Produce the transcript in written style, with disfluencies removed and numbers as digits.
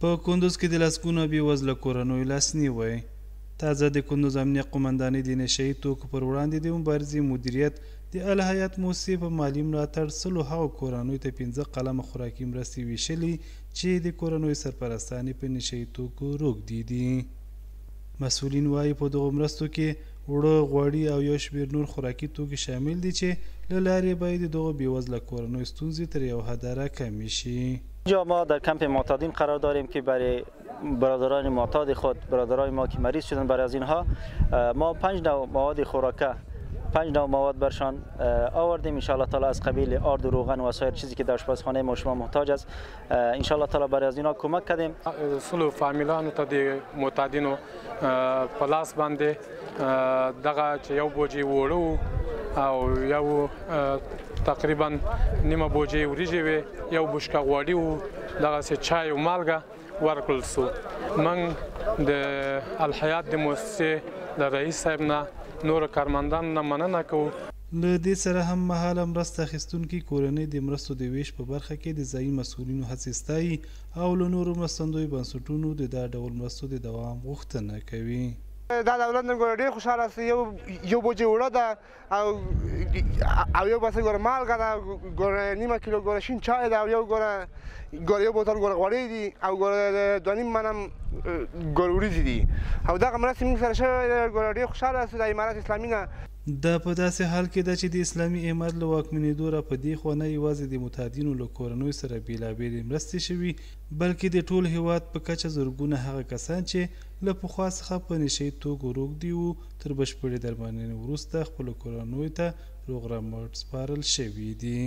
په کندوز کې د لسګونو بېوزله کورنیو لاسنیوی. تازه د کندوز امنیه قومندانۍ د نشه یي توکو پر وړاندې د مبارزې مدیریت د الهیات موسسې په مالي ملاتړ سلو هغو کورنیو ته 15 قلمه خوراکي مرستې ویشلي چې د کورنیو سرپرستان یې په نشه یي توکو روږدي دي. مسؤلین وایي په دغو مرستو کې اوړه، غوړي او یو شمېر نور خوراکي توکي شامل دي چې له لارې باید د دغو بېوزله کورنیو ستونزې تر یو حده راکمې شي. اینجا ما در کمپ معتادین قرار داریم که برای برادران معتاد خود، برادرای ما که مریض شدن، برای از اینها ما 5 نوع مواد خوراکه، 5 نوع مواد برشان آوردیم ان شاء الله تعالی از قبیل آرد و روغن و سایر چیزی که در آشپزخانه ما شما محتاج است. ان شاء الله تعالی برای از اینها کمک کردیم. سلو فامیلانو ته د معتادینو پلاس باندې دغه چې یو بوجي وړو او یو تقریبا نیمه بوجي وریجې وي، یو بشکه غوړي وو، دغسې چای او مالګه ورکړل سو. موږ د الحیات د مؤسسې د رئیس صاحب نه نور کارمندانو نه مننه کوو. له دې سره هم مهاله مرسته اخیستونکي کورنۍ د مرستو د ویش په برخه کې د ځایي مسؤلینو هڅې ستایي او له نورو مرستندویو بنسټونو د دا ډول مرستو د دوام غوښتنه کوي. دا دولت نن ګوره ډېر خوشحاله است. یو بوجۍ اوړه ده او یو بسه ګوره مالګه ده، ګوره نیمه کیلو ګوره شین چای ده او یو بوتل ګوره غوړی دي او ګوره 2.5 من هم ګوره وریجې دي او دغه مرستې موږ سره شوی ده. ګوره ډېر خوشحاله است د امارت اسلامي نه. دا په داسې حال کې ده چې د اسلامي امارت له واکمنېدو را په دې خوا نه یوازې د متادینو له کورنیو سره بېلابېلې مرستې شوي، بلکې د ټول هیواد په کچه زرګونه هغه کسان چې له پخوا څخه په نشه یي توکو روږدي وو تر بشپړې درملنې وروسته خپلو کورنیو ته روغ رمټ سپارل شوي دي.